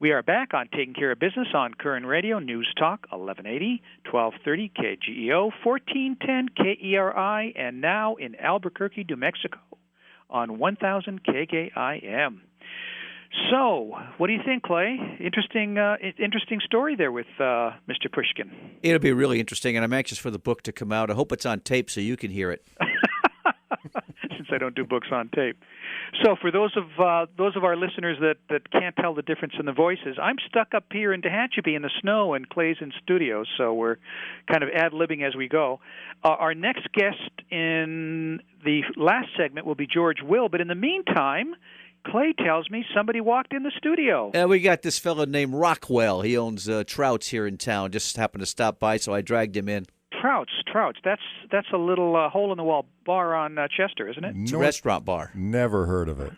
We are back on Taking Care of Business on Koerner Radio, News Talk, 1180, 1230 KGEO, 1410 KERI, and now in Albuquerque, New Mexico on 1000 KGIM. So, what do you think, Clay? Interesting story there with Mr. Pushkin. It'll be really interesting, and I'm anxious for the book to come out. I hope it's on tape so you can hear it. Since I don't do books on tape. So for those of our listeners that can't tell the difference in the voices, I'm stuck up here in Tehachapi in the snow, and Clay's in studio, so we're kind of ad-libbing as we go. Our next guest in the last segment will be George Will, but in the meantime, Clay tells me somebody walked in the studio. We got this fellow named Rockwell. He owns Trouts here in town. Just happened to stop by, so I dragged him in. Trouts. That's a little hole-in-the-wall bar on Chester, isn't it? It's a restaurant bar. Never heard of it.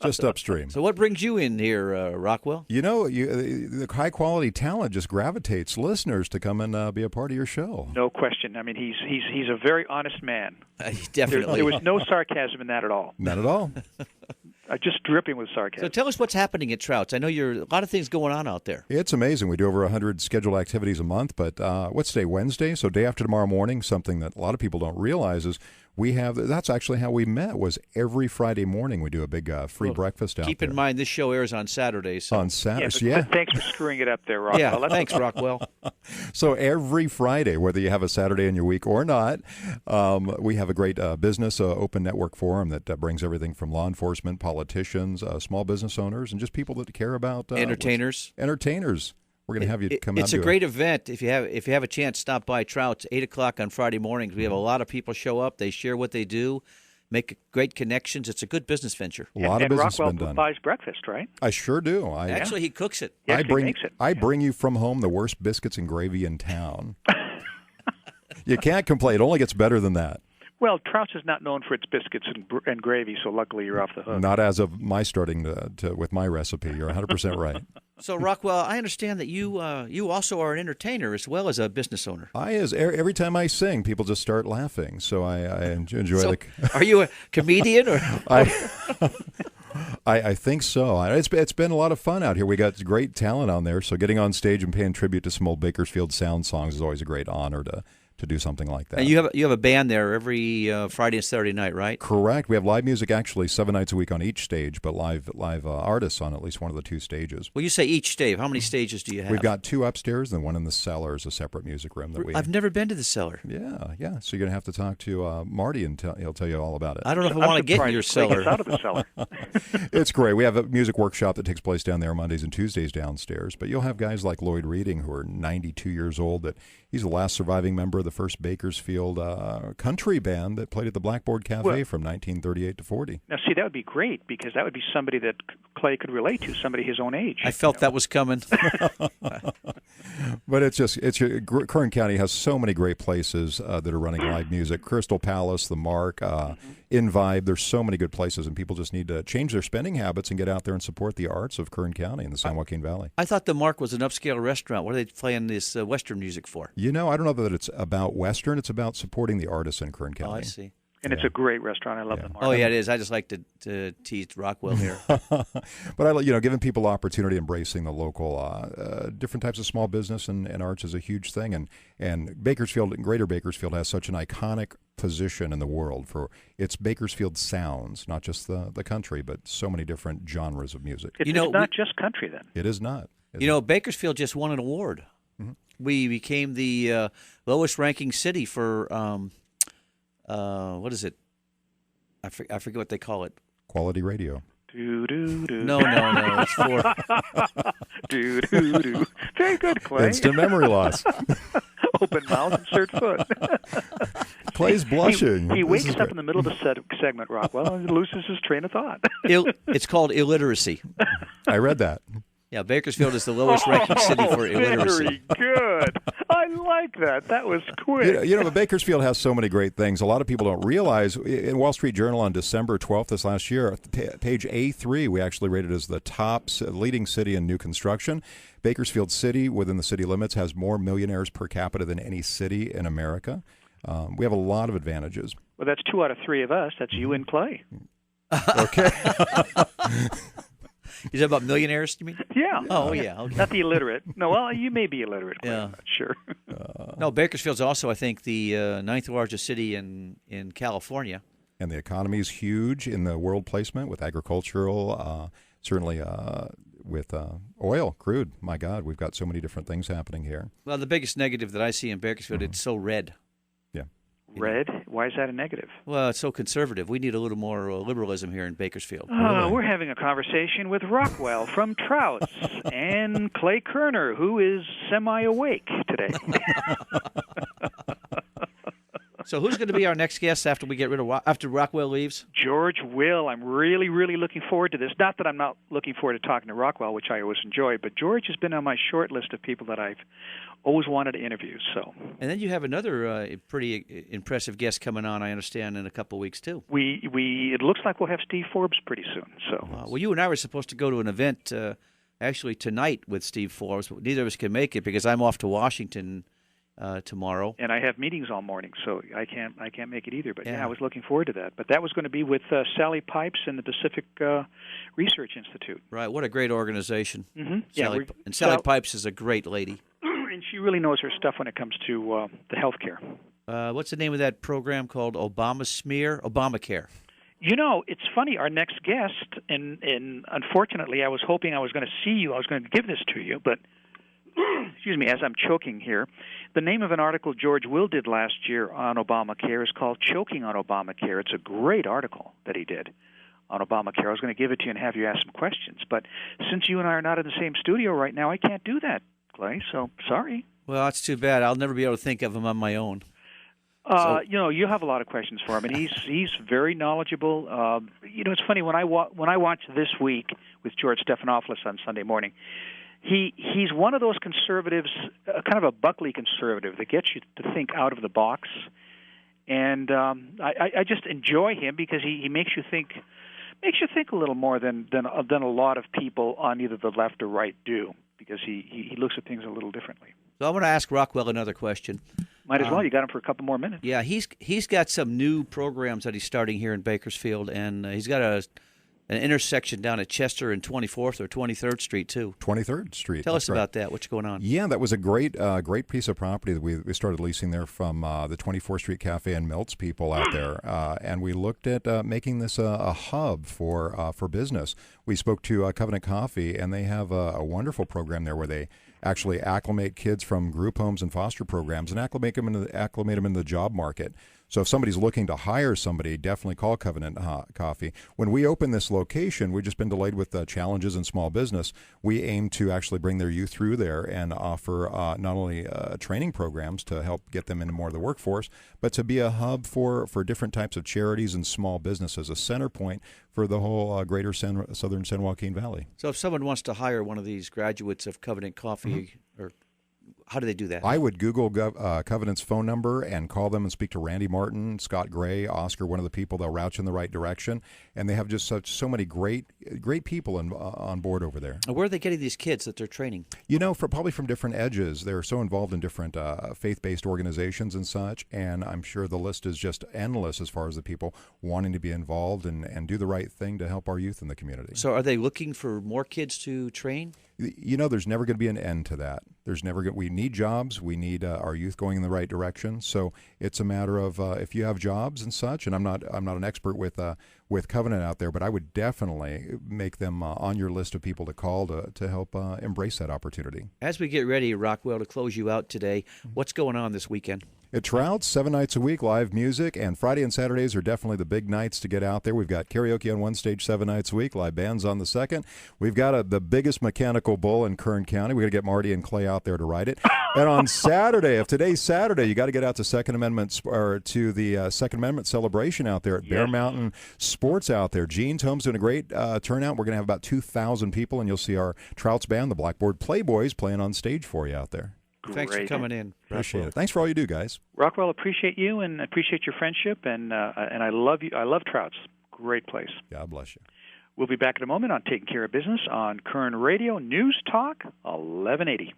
Just upstream. So what brings you in here, Rockwell? You know, the high-quality talent just gravitates listeners to come and be a part of your show. No question. I mean, he's a very honest man. Definitely. There was no sarcasm in that at all. Not at all. Just dripping with sarcasm. So tell us what's happening at Trouts. I know a lot of things going on out there. It's amazing. We do over 100 scheduled activities a month, but what's today, Wednesday? So day after tomorrow morning, something that a lot of people don't realize is that's actually how we met, was every Friday morning we do a big free breakfast out there. Keep in mind, this show airs on Saturdays. So. On Saturdays, yeah. Thanks for screwing it up there, Rockwell. Yeah, thanks, Rockwell. So every Friday, whether you have a Saturday in your week or not, we have a great business open network forum that brings everything from law enforcement, politicians, small business owners, and just people that care about entertainers. We're going to have you come out. It's a great event. If you have a chance, stop by Trouts, 8 o'clock on Friday mornings. We have a lot of people show up. They share what they do, make great connections. It's a good business venture. A lot of business Rockwell been done. buys breakfast, right? I sure do. Actually, he cooks it. Yes, he makes it. I bring you from home the worst biscuits and gravy in town. You can't complain. It only gets better than that. Well, Trouts is not known for its biscuits and gravy, so luckily you're off the hook. Not as of my starting with my recipe. You're 100% right. So, Rockwell, I understand that you also are an entertainer as well as a business owner. Every time I sing, people just start laughing. So I enjoy so Are you a comedian? Or I think so. It's been a lot of fun out here. We got great talent on there. So getting on stage and paying tribute to some old Bakersfield sound songs is always a great honor to do something like that. And you have a band there every Friday and Saturday night, right? Correct. We have live music actually 7 nights a week on each stage, but live artists on at least one of the two stages. Well, you say each stage. How many stages do you have? We've got 2 upstairs and one in the cellar is a separate music room that we. I've never been to the cellar. Yeah. So you're gonna have to talk to Marty and he'll tell you all about it. I don't know if I want to get in your cellar. Out of the cellar. It's great. We have a music workshop that takes place down there Mondays and Tuesdays downstairs. But you'll have guys like Lloyd Reading, who are 92 years old. That he's the last surviving member of the first Bakersfield country band that played at the Blackboard Cafe from 1938 to 40. Now, see, that would be great because that would be somebody that Clay could relate to, somebody his own age. I felt that was coming. But Kern County has so many great places that are running live music. Crystal Palace, the Mark, In Vibe. There's so many good places, and people just need to change their spending habits and get out there and support the arts of Kern County and the San Joaquin Valley. I thought the Mark was an upscale restaurant. What are they playing this Western music for? You know, I don't know that it's about Western. It's about supporting the artists in Kern County. Oh, I see. And it's a great restaurant. I love the Mark. Oh, yeah, it is. I just like to tease Rockwell here. But giving people opportunity, embracing the local, different types of small business and arts is a huge thing. And Bakersfield, Greater Bakersfield, has such an iconic position in the world for its Bakersfield sounds, not just the country, but so many different genres of music. It's not just country, then. It is not. Bakersfield just won an award. Mm-hmm. We became the lowest ranking city for what is it? I forget what they call it. Quality radio. No. It's for Very good, Clay. Instant memory loss. Open mouth, insert foot. Clay's blushing. He wakes up in the middle of the segment, Rockwell, and loses his train of thought. It's called illiteracy. I read that. Yeah, Bakersfield is the lowest ranking city for illiteracy. Very good. I like that. That was quick. But Bakersfield has so many great things. A lot of people don't realize. In Wall Street Journal on December 12th this last year, page A3, we actually rated as the top leading city in new construction. Bakersfield City, within the city limits, has more millionaires per capita than any city in America. We have a lot of advantages. Well, that's 2 out of 3 of us. That's you and Clay. Okay. Is that about millionaires, you mean? Yeah. Oh, yeah. Okay. Not the illiterate. No, well, you may be illiterate. Yeah. I'm not sure. No, Bakersfield's also, I think, the ninth largest city in California. And the economy is huge in the world placement with agricultural, certainly with oil, crude. My God, we've got so many different things happening here. Well, the biggest negative that I see in Bakersfield, it's so red. Red? Why is that a negative? Well, it's so conservative. We need a little more liberalism here in Bakersfield. We're having a conversation with Rockwell from Trouts and Clay Koerner, who is semi-awake today. So who's going to be our next guest after we get rid of after Rockwell leaves? George Will. I'm really, really looking forward to this. Not that I'm not looking forward to talking to Rockwell, which I always enjoy, but George has been on my short list of people that I've always wanted to interview. So. And then you have another pretty impressive guest coming on, I understand, in a couple of weeks too. It looks like we'll have Steve Forbes pretty soon. So. Well, you and I were supposed to go to an event actually tonight with Steve Forbes, but neither of us can make it because I'm off to Washington tomorrow, and I have meetings all morning, so I can't make it either. But yeah, I was looking forward to that. But that was going to be with Sally Pipes and the Pacific Research Institute. Right, what a great organization. Mm-hmm. Sally Pipes is a great lady, and she really knows her stuff when it comes to the healthcare. What's the name of that program called? Obamacare. You know, it's funny. Our next guest, and unfortunately, I was hoping I was going to see you. I was going to give this to you, but. Excuse me, as I'm choking here, the name of an article George Will did last year on Obamacare is called Choking on Obamacare. It's a great article that he did on Obamacare. I was going to give it to you and have you ask some questions, but since you and I are not in the same studio right now, I can't do that, Clay, so sorry. Well, that's too bad. I'll never be able to think of him on my own. You know, you have a lot of questions for him, and he's very knowledgeable. You know, it's funny, when I watch This Week with George Stephanopoulos on Sunday morning, He's one of those conservatives, kind of a Buckley conservative that gets you to think out of the box, and I just enjoy him because he makes you think a little more than a lot of people on either the left or right do, because he looks at things a little differently. So I want to ask Rockwell another question. Might as well. You got him for a couple more minutes. Yeah, he's got some new programs that he's starting here in Bakersfield, and he's got an intersection down at Chester and 24th or 23rd Street, too. 23rd Street. Tell us about that. What's going on? Yeah, that was a great piece of property that we started leasing there from the 24th Street Cafe and Melts people out there. And we looked at making this a hub for business. We spoke to Covenant Coffee, and they have a wonderful program there where they actually acclimate kids from group homes and foster programs and acclimate them in the job market. So if somebody's looking to hire somebody, definitely call Covenant Coffee. When we open this location, we've just been delayed with challenges in small business. We aim to actually bring their youth through there and offer not only training programs to help get them into more of the workforce, but to be a hub for different types of charities and small businesses, a center point for the whole greater southern San Joaquin Valley. So if someone wants to hire one of these graduates of Covenant Coffee, or how do they do that? I would Google Covenant's phone number and call them and speak to Randy Martin, Scott Gray, Oscar, one of the people. They'll route you in the right direction. And they have just so many great people on board over there. And where are they getting these kids that they're training? You know, probably from different edges. They're so involved in different faith-based organizations and such. And I'm sure the list is just endless as far as the people wanting to be involved and do the right thing to help our youth in the community. So are they looking for more kids to train? You know, there's never going to be an end to that. We need jobs. We need our youth going in the right direction. So it's a matter of if you have jobs and such. And I'm not an expert with Covenant out there, but I would definitely make them on your list of people to call to help embrace that opportunity. As we get ready, Rockwell, to close you out today, what's going on this weekend? At Trouts, 7 nights a week, live music, and Friday and Saturdays are definitely the big nights to get out there. We've got karaoke on one stage 7 nights a week, live bands on the second. We've got the biggest mechanical bull in Kern County. We've got to get Marty and Clay out there to ride it. And on Saturday, if today's Saturday, you got to get out to Second Amendment or to the Second Amendment celebration out there at Bear Mountain Sports out there. Gene's Home's doing a great turnout. We're going to have about 2,000 people, and you'll see our Trouts band, the Blackboard Playboys, playing on stage for you out there. Thanks for coming in. Appreciate it. Thanks for all you do, guys. Rockwell, appreciate you and appreciate your friendship, and I love you. I love Trouts. Great place. God bless you. We'll be back in a moment on Taking Care of Business on Koerner Radio News Talk 1180.